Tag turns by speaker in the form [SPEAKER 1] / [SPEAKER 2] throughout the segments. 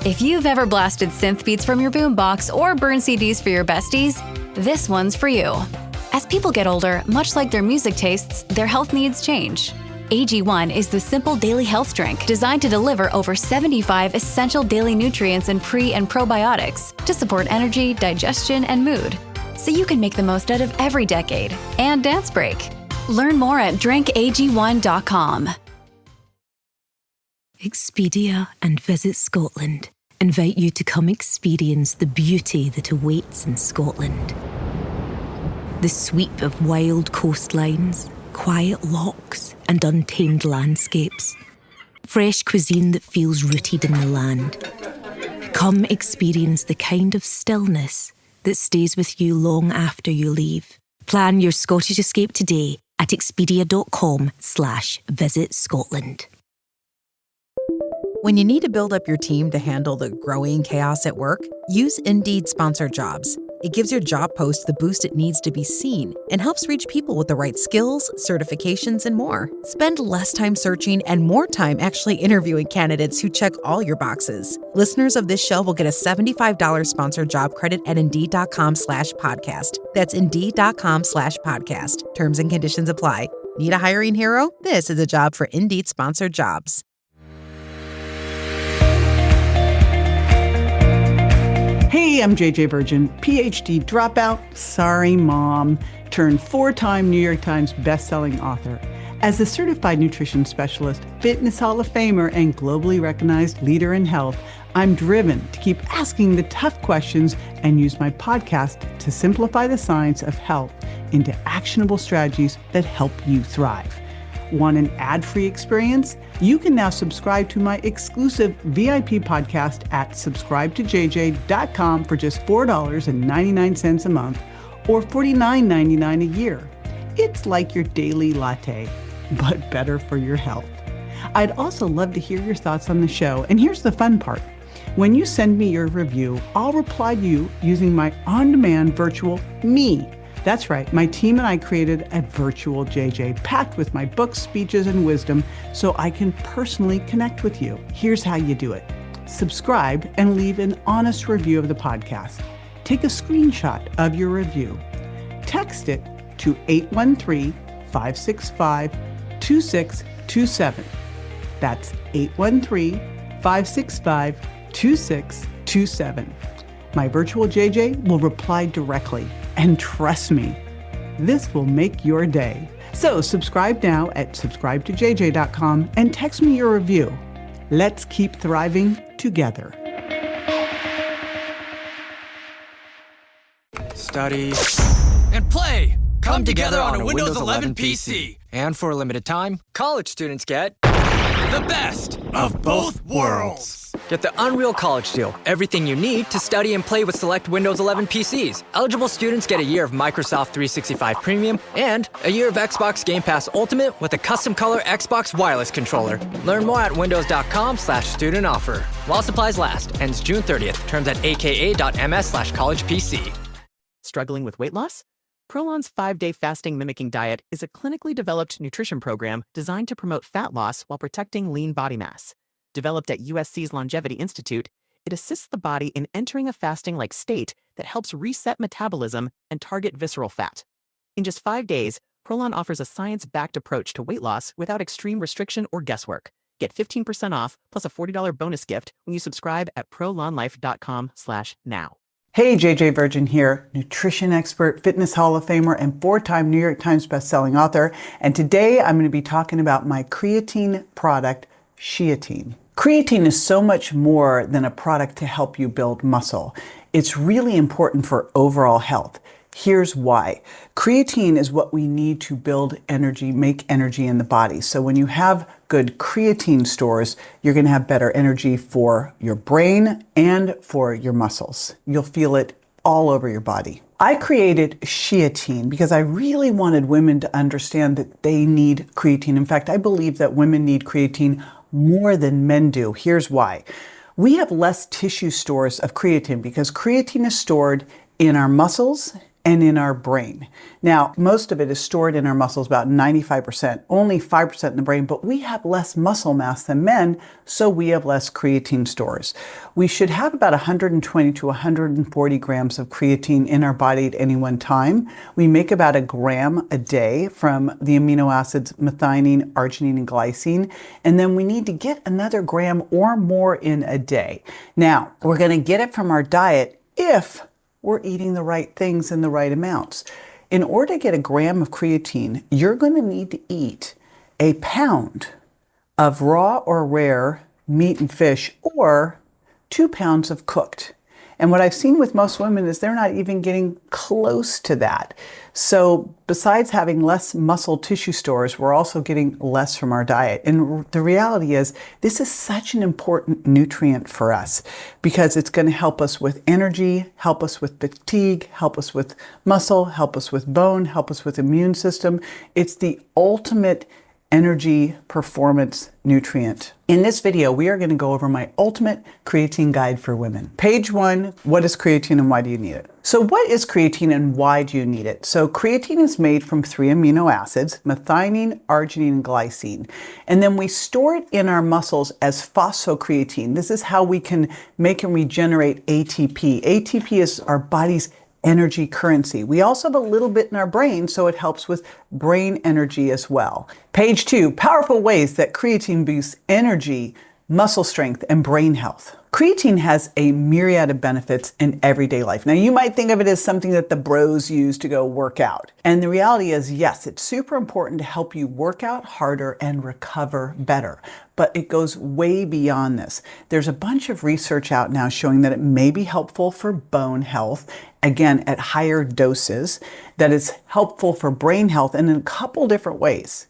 [SPEAKER 1] If you've ever blasted synth beats from your boombox or burned CDs for your besties, this one's for you. As people get older, much like their music tastes, their health needs change. AG1 is the simple daily health drink designed to deliver over 75 essential daily nutrients and pre- and probiotics to support energy, digestion, and mood, so you can make the most out of every decade and dance break. Learn more at drinkag1.com.
[SPEAKER 2] Expedia and Visit Scotland invite you to come experience the beauty that awaits in Scotland. The sweep of wild coastlines, quiet lochs, and untamed landscapes. Fresh cuisine that feels rooted in the land. Come experience the kind of stillness that stays with you long after you leave. Plan your Scottish escape today at expedia.com/Visit Scotland.
[SPEAKER 3] When you need to build up your team to handle the growing chaos at work, use Indeed Sponsored Jobs. It gives your job post the boost it needs to be seen and helps reach people with the right skills, certifications, and more. Spend less time searching and more time actually interviewing candidates who check all your boxes. Listeners of this show will get a $75 sponsored job credit at Indeed.com/podcast. That's Indeed.com/podcast. Terms and conditions apply. Need a hiring hero? This is a job for Indeed Sponsored Jobs.
[SPEAKER 4] Hey, I'm JJ Virgin, PhD dropout, sorry mom, turned 4-time New York Times bestselling author. As a certified nutrition specialist, fitness Hall of Famer, and globally recognized leader in health, I'm driven to keep asking the tough questions and use my podcast to simplify the science of health into actionable strategies that help you thrive. Want an ad-free experience? You can now subscribe to my exclusive VIP podcast at subscribetojj.com for just $4.99 a month or $49.99 a year. It's like your daily latte, but better for your health. I'd also love to hear your thoughts on the show. And here's the fun part. When you send me your review, I'll reply to you using my on-demand virtual me. That's right, my team and I created a virtual JJ packed with my books, speeches, and wisdom so I can personally connect with you. Here's how you do it. Subscribe and leave an honest review of the podcast. Take a screenshot of your review. Text it to 813-565-2627. That's 813-565-2627. My virtual JJ will reply directly. And trust me, this will make your day. So subscribe now at subscribetojj.com and text me your review. Let's keep thriving together.
[SPEAKER 5] Study and play come together on a Windows 11 PC. And for a limited time, college students get the best of both worlds. Get the Unreal College Deal. Everything you need to study and play with select Windows 11 PCs. Eligible students get a year of Microsoft 365 Premium and a year of Xbox Game Pass Ultimate with a custom color Xbox wireless controller. Learn more at windows.com/student offer. While supplies last. Ends June 30th. Terms at aka.ms/collegepc.
[SPEAKER 6] Struggling with weight loss? Prolon's 5-day fasting mimicking diet is a clinically developed nutrition program designed to promote fat loss while protecting lean body mass. Developed at USC's Longevity Institute, it assists the body in entering a fasting-like state that helps reset metabolism and target visceral fat. In just 5 days, Prolon offers a science-backed approach to weight loss without extreme restriction or guesswork. Get 15% off plus a $40 bonus gift when you subscribe at prolonlife.com/now.
[SPEAKER 4] Hey, JJ Virgin here, nutrition expert, fitness Hall of Famer, and 4-time New York Times bestselling author. And today I'm going to be talking about my creatine product, Creatine. Creatine is so much more than a product to help you build muscle. It's really important for overall health. Here's why. Creatine is what we need to build energy, make energy in the body. So when you have good creatine stores, you're going to have better energy for your brain and for your muscles. You'll feel it all over your body. I created Creatine because I really wanted women to understand that they need creatine. In fact, I believe that women need creatine more than men do. Here's why. We have less tissue stores of creatine because creatine is stored in our muscles and in our brain. Now, most of it is stored in our muscles, about 95%, only 5% in the brain, but we have less muscle mass than men, so we have less creatine stores. We should have about 120 to 140 grams of creatine in our body at any one time. We make about a gram a day from the amino acids methionine, arginine, and glycine, and then we need to get another gram or more in a day. Now, we're going to get it from our diet if we're eating the right things in the right amounts. In order to get a gram of creatine, you're going to need to eat a pound of raw or rare meat and fish, or 2 pounds of cooked. And what I've seen with most women is they're not even getting close to that. So besides having less muscle tissue stores, we're also getting less from our diet. And the reality is this is such an important nutrient for us because it's going to help us with energy, help us with fatigue, help us with muscle, help us with bone, help us with immune system. It's the ultimate energy performance nutrient. In this video, we are going to go over my ultimate creatine guide for women. Page 1, what is creatine and why do you need it? So what is creatine and why do you need it? So creatine is made from 3 amino acids, methionine, arginine, and glycine. And then we store it in our muscles as phosphocreatine. This is how we can make and regenerate ATP. ATP is our body's energy currency. We also have a little bit in our brain, so it helps with brain energy as well. Page 2, powerful ways that creatine boosts energy, muscle strength, and brain health. Creatine has a myriad of benefits in everyday life. Now, you might think of it as something that the bros use to go work out. And the reality is, yes, it's super important to help you work out harder and recover better. But it goes way beyond this. There's a bunch of research out now showing that it may be helpful for bone health, again, at higher doses, that it's helpful for brain health in a couple different ways.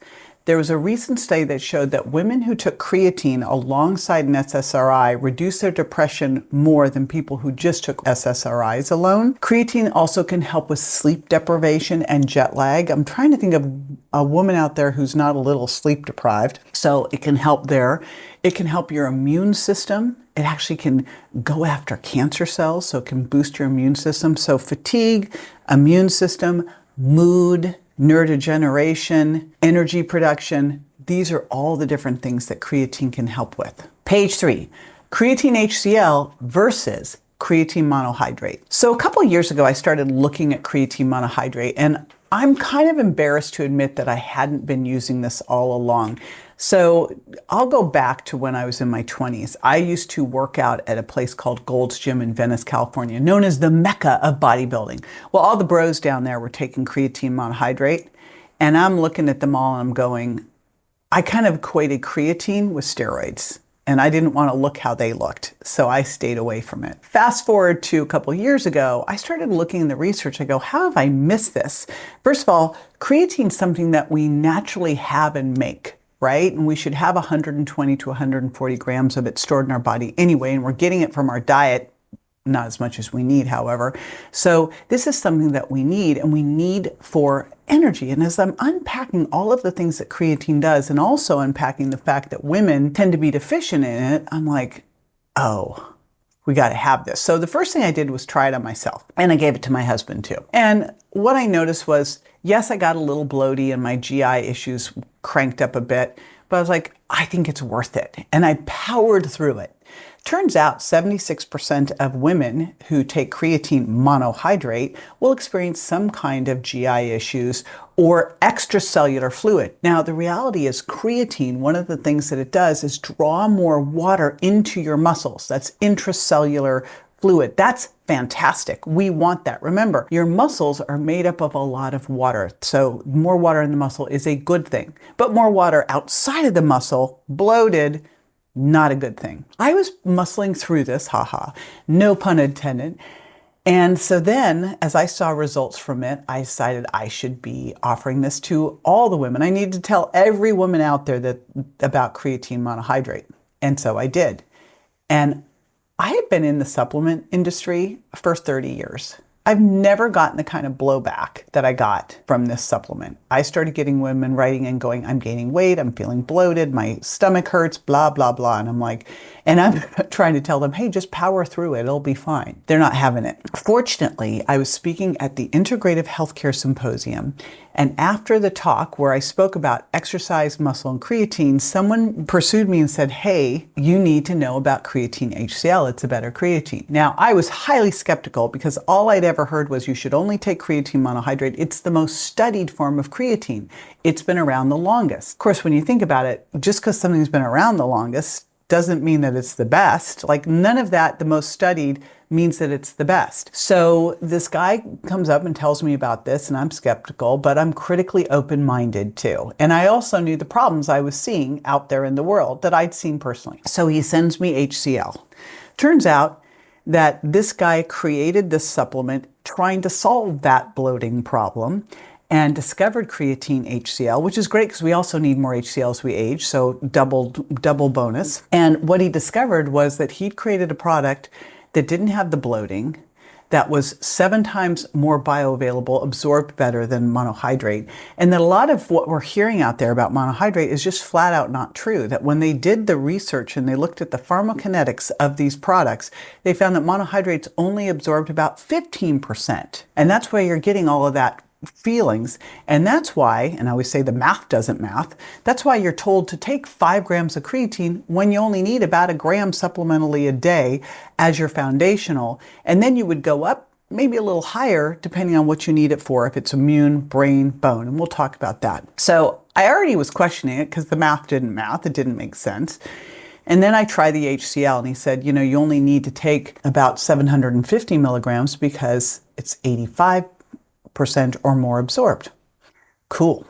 [SPEAKER 4] There was a recent study that showed that women who took creatine alongside an SSRI reduced their depression more than people who just took SSRIs alone. Creatine also can help with sleep deprivation and jet lag. I'm trying to think of a woman out there who's not a little sleep deprived, so it can help there. It can help your immune system. It actually can go after cancer cells, so it can boost your immune system. So fatigue, immune system, mood, neurodegeneration, energy production, these are all the different things that creatine can help with. Page 3, creatine HCl versus creatine monohydrate. So a couple of years ago, I started looking at creatine monohydrate, and I'm kind of embarrassed to admit that I hadn't been using this all along. So I'll go back to when I was in my 20s. I used to work out at a place called Gold's Gym in Venice, California, known as the Mecca of bodybuilding. Well, all the bros down there were taking creatine monohydrate, and I'm looking at them all and I'm going, I kind of equated creatine with steroids, and I didn't want to look how they looked, so I stayed away from it. Fast forward to a couple of years ago, I started looking in the research. I go, how have I missed this? First of all, creatine is something that we naturally have and make, right? And we should have 120 to 140 grams of it stored in our body anyway, and we're getting it from our diet, not as much as we need, however. So this is something that we need, and we need for energy. And as I'm unpacking all of the things that creatine does, and also unpacking the fact that women tend to be deficient in it, I'm like, oh, we got to have this. So the first thing I did was try it on myself, and I gave it to my husband too. And what I noticed was, yes, I got a little bloaty and my GI issues cranked up a bit, but I was like, I think it's worth it. And I powered through it. Turns out 76% of women who take creatine monohydrate will experience some kind of GI issues or extracellular fluid. Now, the reality is creatine, one of the things that it does is draw more water into your muscles. That's intracellular fluid. That's fantastic. We want that. Remember, your muscles are made up of a lot of water. So more water in the muscle is a good thing. But more water outside of the muscle, bloated, not a good thing. I was muscling through this, haha, no pun intended. And so then, as I saw results from it, I decided I should be offering this to all the women. I need to tell every woman out there about creatine monohydrate. And so I did. And I had been in the supplement industry for 30 years. I've never gotten the kind of blowback that I got from this supplement. I started getting women writing and going, I'm gaining weight, I'm feeling bloated, my stomach hurts, blah, blah, blah. And I'm like, and I'm trying to tell them, hey, just power through it, it'll be fine. They're not having it. Fortunately, I was speaking at the Integrative Healthcare Symposium, and after the talk where I spoke about exercise, muscle, and creatine, someone pursued me and said, hey, you need to know about creatine HCl. It's a better creatine. Now, I was highly skeptical because all I'd ever heard was you should only take creatine monohydrate. It's the most studied form of creatine. It's been around the longest. Of course, when you think about it, just because something's been around the longest doesn't mean that it's the best. Like none of that, the most studied, means that it's the best. So this guy comes up and tells me about this, and I'm skeptical, but I'm critically open-minded too. And I also knew the problems I was seeing out there in the world that I'd seen personally. So he sends me HCl. Turns out that this guy created this supplement trying to solve that bloating problem and discovered creatine HCl, which is great because we also need more HCl as we age, so double bonus. And what he discovered was that he'd created a product that didn't have the bloating, that was 7 times more bioavailable, absorbed better than monohydrate. And that a lot of what we're hearing out there about monohydrate is just flat out not true. That when they did the research and they looked at the pharmacokinetics of these products, they found that monohydrates only absorbed about 15%. And that's why you're getting all of that feelings. And that's why, and I always say the math doesn't math, that's why you're told to take 5 grams of creatine when you only need about 1 gram supplementally a day as your foundational. And then you would go up maybe a little higher depending on what you need it for, if it's immune, brain, bone, and we'll talk about that. So I already was questioning it because the math didn't math, it didn't make sense. And then I tried the HCl and he said, you know, you only need to take about 750 milligrams because it's 85% or more absorbed. Cool.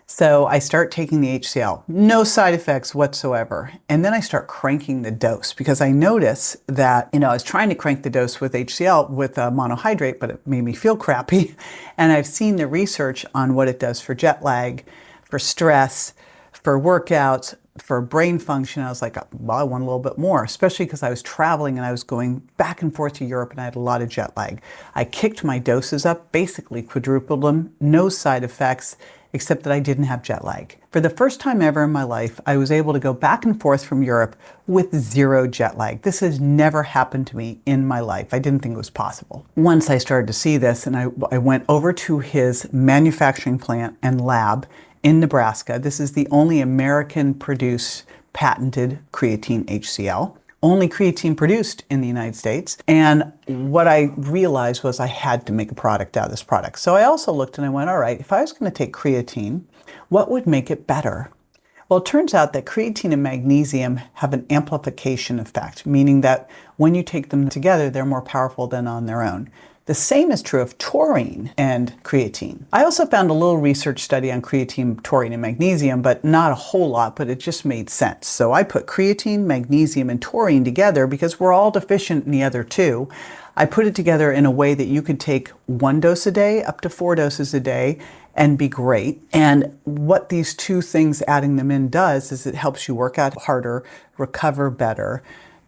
[SPEAKER 4] So I start taking the HCl, no side effects whatsoever. And then I start cranking the dose because I notice that, I was trying to crank the dose with HCl with monohydrate, but it made me feel crappy. And I've seen the research on what it does for jet lag, for stress, for workouts, for brain function. I was like, well, I want a little bit more, especially because I was traveling and I was going back and forth to Europe and I had a lot of jet lag. I kicked my doses up, basically quadrupled them, no side effects, except that I didn't have jet lag. For the first time ever in my life, I was able to go back and forth from Europe with 0 jet lag. This has never happened to me in my life. I didn't think it was possible. Once I started to see this and I went over to his manufacturing plant and lab in Nebraska. This is the only American-produced patented creatine HCl, only creatine produced in the United States. And what I realized was I had to make a product out of this product. So I also looked and I went, all right, if I was going to take creatine, what would make it better? Well, it turns out that creatine and magnesium have an amplification effect, meaning that when you take them together, they're more powerful than on their own. The same is true of taurine and creatine. I also found a little research study on creatine, taurine, and magnesium, but not a whole lot, but it just made sense. So I put creatine, magnesium, and taurine together because we're all deficient in the other 2. I put it together in a way that you could take 1 dose a day up to 4 doses a day and be great. And what these 2 things, adding them in, does is it helps you work out harder, recover better,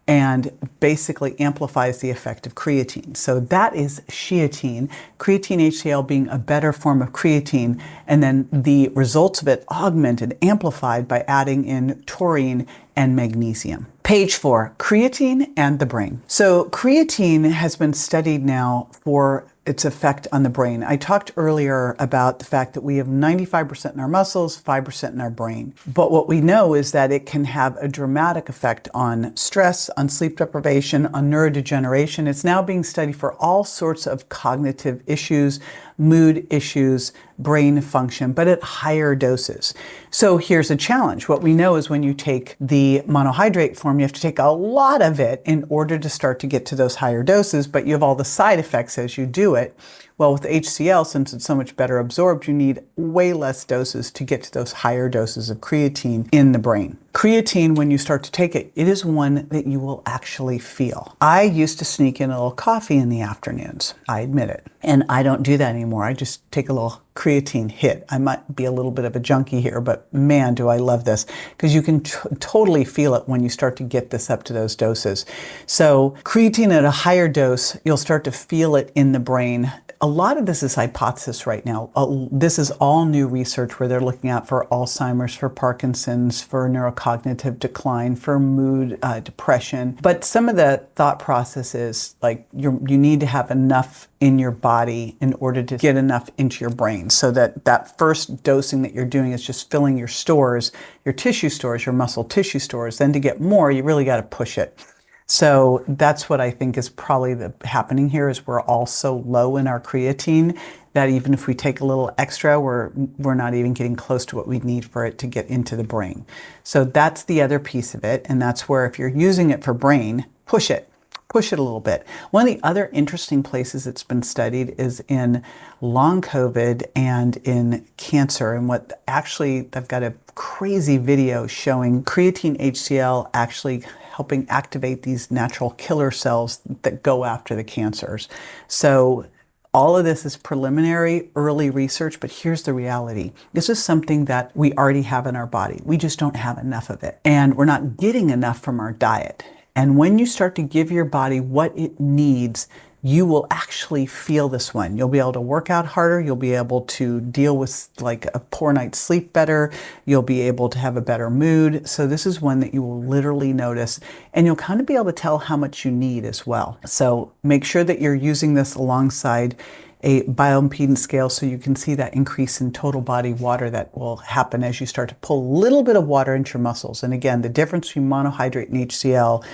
[SPEAKER 4] and basically amplifies the effect of creatine. So that is sheatine, creatine HCl being a better form of creatine, and then the results of it augmented, amplified by adding in taurine and magnesium. Page 4, creatine and the brain. So creatine has been studied now for its effect on the brain. I talked earlier about the fact that we have 95% in our muscles, 5% in our brain. But what we know is that it can have a dramatic effect on stress, on sleep deprivation, on neurodegeneration. It's now being studied for all sorts of cognitive issues, mood issues, brain function, but at higher doses. So here's a challenge. What we know is when you take the monohydrate form, you have to take a lot of it in order to start to get to those higher doses, but you have all the side effects as you do it. Well, with HCl, since it's so much better absorbed, you need way less doses to get to those higher doses of creatine in the brain. Creatine, when you start to take it, it is one that you will actually feel. I used to sneak in a little coffee in the afternoons, I admit it. And I don't do that anymore. I just take a little creatine hit. I might be a little bit of a junkie here, but man, do I love this, because you can totally feel it when you start to get this up to those doses. So creatine at a higher dose, you'll start to feel it in the brain. A lot of this is hypothesis right now. This is all new research where they're looking at for Alzheimer's, for Parkinson's, for neurocognitive decline, for mood, depression. But some of the thought process is like you need to have enough in your body in order to get enough into your brain, so that first dosing that you're doing is just filling your stores, your tissue stores, your muscle tissue stores. Then to get more, you really got to push it. So that's what I think is probably happening here, is we're all so low in our creatine that even if we take a little extra, we're not even getting close to what we need for it to get into the brain. So that's the other piece of it. And that's where, if you're using it for brain, push it a little bit. One of the other interesting places it's been studied is in long COVID and in cancer. And what actually, I've got a crazy video showing creatine HCl actually helping activate these natural killer cells that go after the cancers. So all of this is preliminary, early research, but here's the reality. This is something that we already have in our body. We just don't have enough of it. And we're not getting enough from our diet. And when you start to give your body what it needs, you will actually feel this one. You'll be able to work out harder. You'll be able to deal with like a poor night's sleep better. You'll be able to have a better mood. So this is one that you will literally notice, and you'll kind of be able to tell how much you need as well. So make sure that you're using this alongside a bioimpedance scale so you can see that increase in total body water that will happen as you start to pull a little bit of water into your muscles. And again, the difference between monohydrate and HCl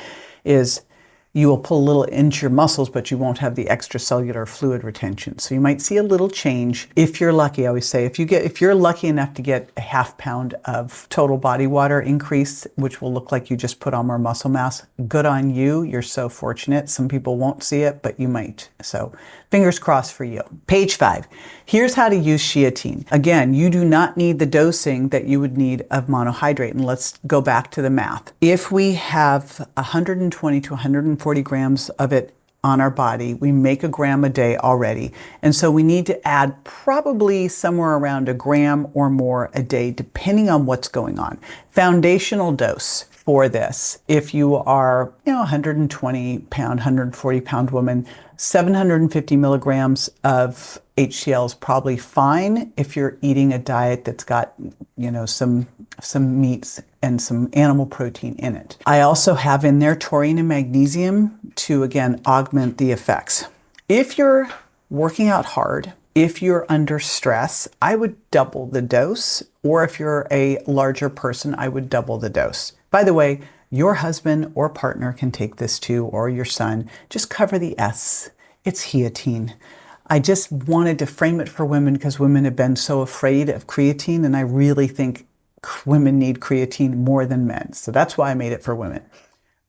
[SPEAKER 4] is you will pull a little into your muscles, but you won't have the extracellular fluid retention. So you might see a little change if you're lucky. I always say, if you're lucky enough to get a half pound of total body water increase, which will look like you just put on more muscle mass, good on you. You're so fortunate. Some people won't see it, but you might. So fingers crossed for you. Page 5. Here's how to use creatine. Again, you do not need the dosing that you would need of monohydrate. And let's go back to the math. If we have 120 to 140 grams of it on our body, we make a gram a day already. And so we need to add probably somewhere around a gram or more a day, depending on what's going on. Foundational dose for this, if you are 120 pound, 140 pound woman, 750 milligrams of HCl is probably fine if you're eating a diet that's got some meats and some animal protein in it. I also have in there taurine and magnesium to, again, augment the effects. If you're working out hard, if you're under stress, I would double the dose, or if you're a larger person, I would double the dose. By the way, your husband or partner can take this too, or your son. Just cover the S. It's creatine. I just wanted to frame it for women because women have been so afraid of creatine, and I really think women need creatine more than men. So that's why I made it for women.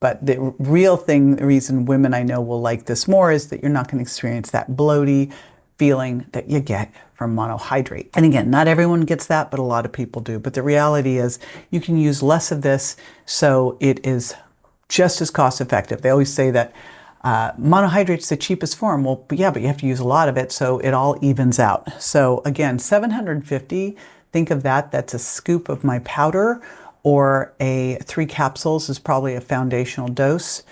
[SPEAKER 4] But the real thing, the reason women I know will like this more is that you're not going to experience that bloaty feeling that you get from monohydrate. And again, not everyone gets that, but a lot of people do. But the reality is you can use less of this, so it is just as cost effective. They always say that monohydrate's the cheapest form. Well, but you have to use a lot of it, so it all evens out. So again, 750, think of that. That's a scoop of my powder, or 3 capsules is probably a foundational dose.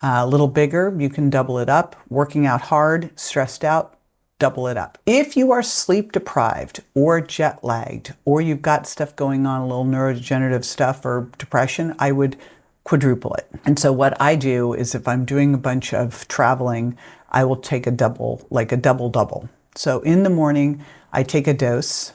[SPEAKER 4] A little bigger, you can double it up. Working out hard, stressed out, double it up. If you are sleep deprived or jet lagged, or you've got stuff going on, a little neurodegenerative stuff or depression, I would quadruple it. And so what I do is, if I'm doing a bunch of traveling, I will take a double, like a double. So in the morning, I take a dose,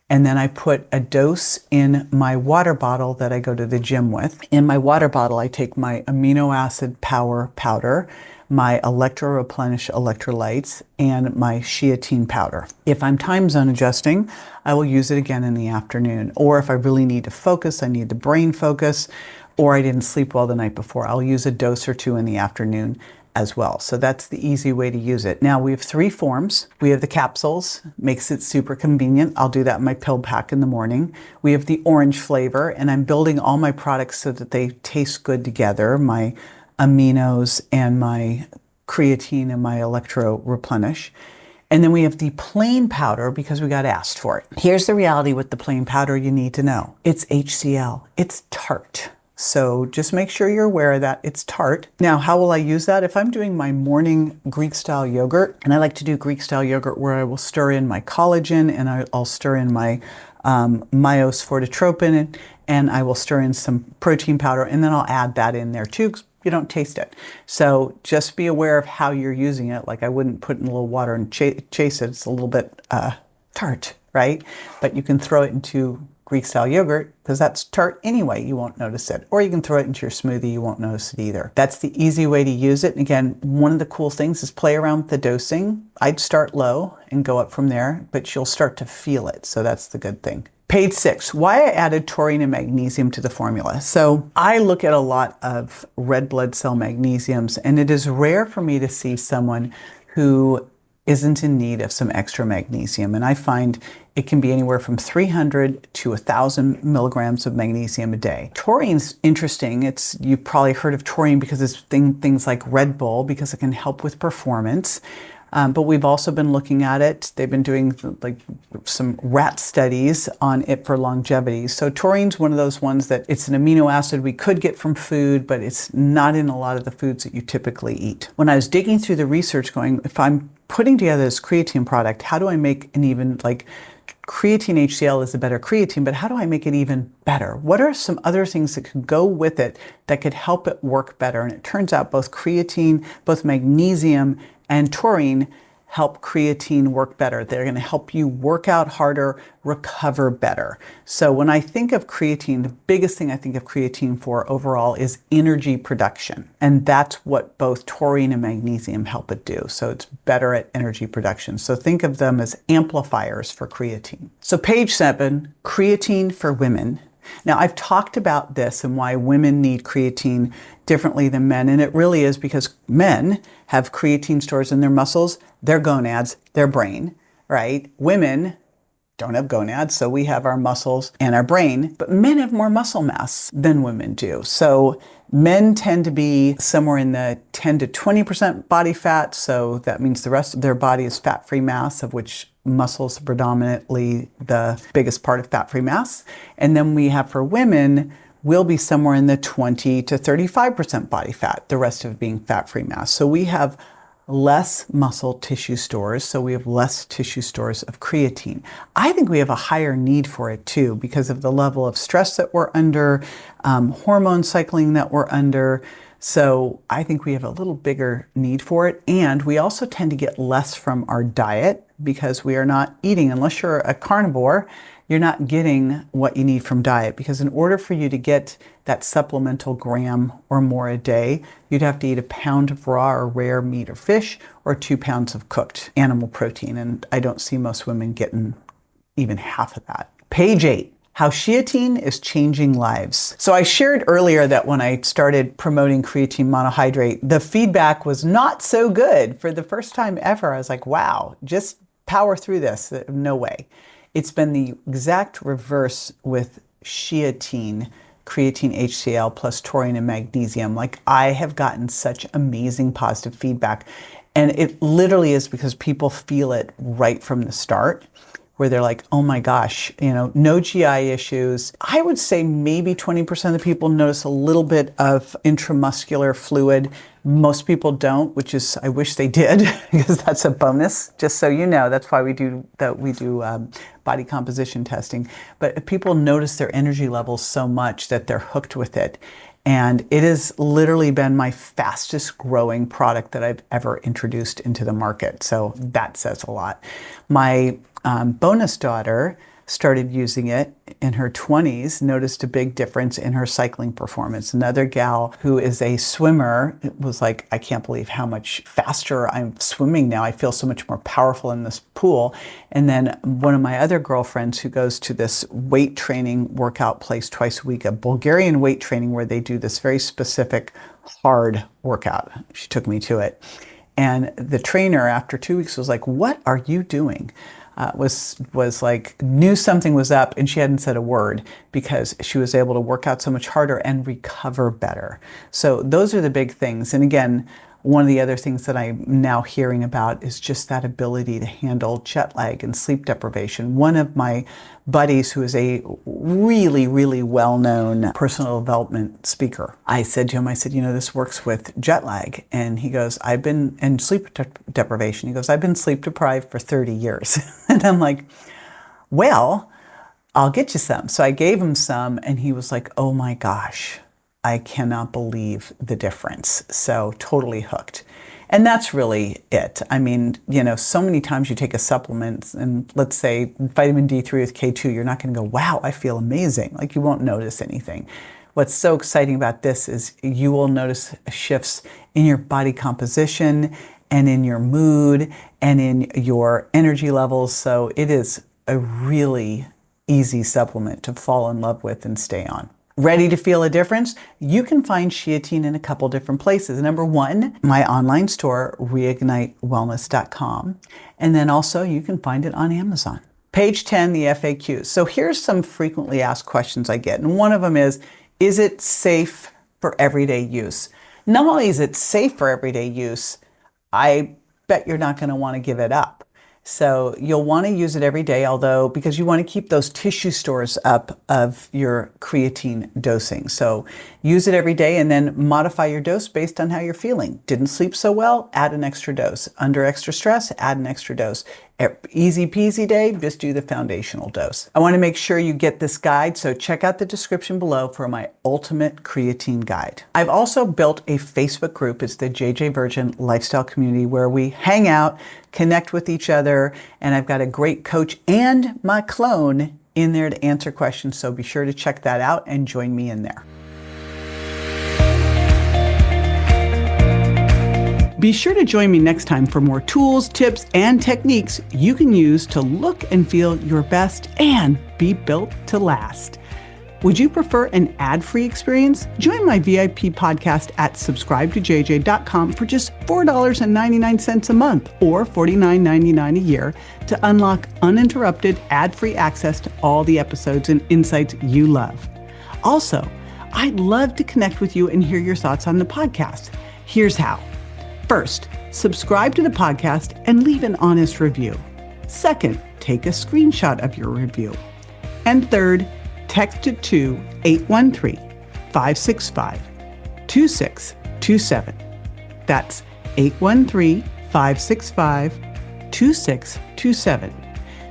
[SPEAKER 4] and then I put a dose in my water bottle that I go to the gym with. In my water bottle, I take my amino acid power powder, my electro-replenish electrolytes, and my creatine powder. If I'm time zone adjusting, I will use it again in the afternoon. Or if I really need to focus, I need the brain focus, or I didn't sleep well the night before, I'll use a dose or two in the afternoon as well. So that's the easy way to use it. Now we have 3 forms. We have the capsules, makes it super convenient. I'll do that in my pill pack in the morning. We have the orange flavor, and I'm building all my products so that they taste good together, my aminos and my creatine and my electro replenish. And then we have the plain powder because we got asked for it. Here's the reality with the plain powder you need to know. It's HCl, it's tart. So just make sure you're aware of that. It's tart. Now, how will I use that? If I'm doing my morning Greek style yogurt, and I like to do Greek style yogurt where I will stir in my collagen and I'll stir in my myos fortitropin and I will stir in some protein powder and then I'll add that in there too. You don't taste it. So just be aware of how you're using it. Like I wouldn't put in a little water and chase it. It's a little bit tart, right? But you can throw it into Greek style yogurt because that's tart anyway. You won't notice it. Or you can throw it into your smoothie. You won't notice it either. That's the easy way to use it. And again, one of the cool things is play around with the dosing. I'd start low and go up from there, but you'll start to feel it. So that's the good thing. Page 6, why I added taurine and magnesium to the formula. So I look at a lot of red blood cell magnesiums, and it is rare for me to see someone who isn't in need of some extra magnesium. And I find it can be anywhere from 300 to 1,000 milligrams of magnesium a day. Taurine's interesting. You've probably heard of taurine because it's things like Red Bull, because it can help with performance. But we've also been looking at it. They've been doing like some rat studies on it for longevity. So taurine's one of those ones that it's an amino acid we could get from food, but it's not in a lot of the foods that you typically eat. When I was digging through the research going, if I'm putting together this creatine product, how do I make an even, like creatine HCl is a better creatine, but how do I make it even better? What are some other things that could go with it that could help it work better? And it turns out both creatine, both magnesium and taurine help creatine work better. They're going to help you work out harder, recover better. So when I think of creatine, the biggest thing I think of creatine for overall is energy production. And that's what both taurine and magnesium help it do. So it's better at energy production. So think of them as amplifiers for creatine. So page 7, creatine for women. Now, I've talked about this and why women need creatine differently than men, and it really is because men have creatine stores in their muscles, their gonads, their brain, right? Women don't have gonads, so we have our muscles and our brain, but men have more muscle mass than women do. So men tend to be somewhere in the 10 to 20% body fat, so that means the rest of their body is fat-free mass, of which muscles are predominantly the biggest part of fat-free mass. And then we have for women, we'll be somewhere in the 20 to 35% body fat, the rest of it being fat-free mass. So we have less muscle tissue stores, so we have less tissue stores of creatine. I think we have a higher need for it too because of the level of stress that we're under, hormone cycling that we're under. So I think we have a little bigger need for it. And we also tend to get less from our diet because we are not eating, unless you're a carnivore, you're not getting what you need from diet, because in order for you to get that supplemental gram or more a day, you'd have to eat a pound of raw or rare meat or fish or 2 pounds of cooked animal protein. And I don't see most women getting even half of that. Page 8. How creatine is changing lives. So I shared earlier that when I started promoting creatine monohydrate, the feedback was not so good. For the first time ever, I was like, wow, just power through this. No way. It's been the exact reverse with creatine HCl plus taurine and magnesium. Like, I have gotten such amazing positive feedback. And it literally is because people feel it right from the start, where they're like, oh my gosh, no GI issues. I would say maybe 20% of the people notice a little bit of intramuscular fluid. Most people don't, which is, I wish they did, because that's a bonus. Just so you know, that's why we do body composition testing. But people notice their energy levels so much that they're hooked with it. And it has literally been my fastest growing product that I've ever introduced into the market. So that says a lot. My bonus daughter started using it in her 20s, noticed a big difference in her cycling performance. Another gal who is a swimmer was like, I can't believe how much faster I'm swimming now. I feel so much more powerful in this pool. And then one of my other girlfriends who goes to this weight training workout place twice a week, a Bulgarian weight training where they do this very specific hard workout. She took me to it. And the trainer after 2 weeks was like, what are you doing? Was like, knew something was up, and she hadn't said a word because she was able to work out so much harder and recover better. So those are the big things. And again, one of the other things that I'm now hearing about is just that ability to handle jet lag and sleep deprivation. One of my buddies, who is a really, really well-known personal development speaker, I said to him, this works with jet lag. And he goes, and sleep deprivation. He goes, I've been sleep deprived for 30 years. And I'm like, well, I'll get you some. So I gave him some, and he was like, oh my gosh, I cannot believe the difference. So totally hooked. And that's really it. I mean, so many times you take a supplement, and let's say vitamin D3 with K2, you're not going to go, wow, I feel amazing. Like, you won't notice anything. What's so exciting about this is you will notice shifts in your body composition and in your mood and in your energy levels. So it is a really easy supplement to fall in love with and stay on. Ready to feel a difference? You can find Creatine in a couple different places. Number one, my online store, reignitewellness.com. And then also you can find it on Amazon. Page 10, the FAQs. So here's some frequently asked questions I get. And one of them is it safe for everyday use? Not only is it safe for everyday use, I bet you're not going to want to give it up. So you'll want to use it every day, because you want to keep those tissue stores up of your creatine dosing. So use it every day and then modify your dose based on how you're feeling. Didn't sleep so well, add an extra dose. Under extra stress, add an extra dose. Easy peasy day, just do the foundational dose. I want to make sure you get this guide, so check out the description below for my ultimate creatine guide. I've also built a Facebook group. It's the JJ Virgin Lifestyle Community, where we hang out, connect with each other, and I've got a great coach and my clone in there to answer questions. So be sure to check that out and join me in there. Be sure to join me next time for more tools, tips, and techniques you can use to look and feel your best and be built to last. Would you prefer an ad-free experience? Join my VIP podcast at subscribetojj.com for just $4.99 a month or $49.99 a year to unlock uninterrupted ad-free access to all the episodes and insights you love. Also, I'd love to connect with you and hear your thoughts on the podcast. Here's how. First, subscribe to the podcast and leave an honest review. Second, take a screenshot of your review. And third, text it to 813-565-2627. That's 813-565-2627.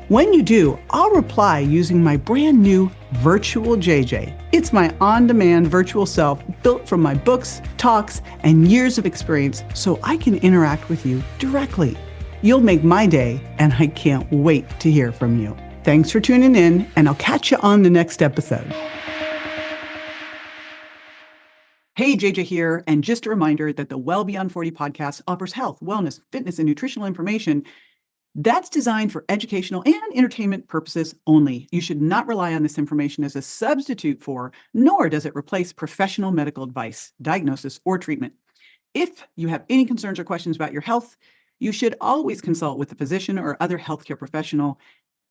[SPEAKER 4] When you do, I'll reply using my brand new Virtual JJ. It's my on-demand virtual self built from my books, talks, and years of experience so I can interact with you directly. You'll make my day, and I can't wait to hear from you. Thanks for tuning in, and I'll catch you on the next episode. Hey, JJ here, and just a reminder that the Well Beyond 40 podcast offers health, wellness, fitness, and nutritional information that's designed for educational and entertainment purposes only. You should not rely on this information as a substitute for, nor does it replace professional medical advice, diagnosis, or treatment. If you have any concerns or questions about your health, you should always consult with a physician or other healthcare professional.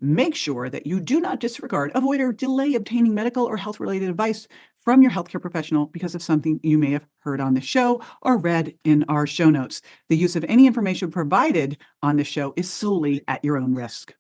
[SPEAKER 4] Make sure that you do not disregard, avoid, or delay obtaining medical or health-related advice from your healthcare professional because of something you may have heard on the show or read in our show notes. The use of any information provided on the show is solely at your own risk.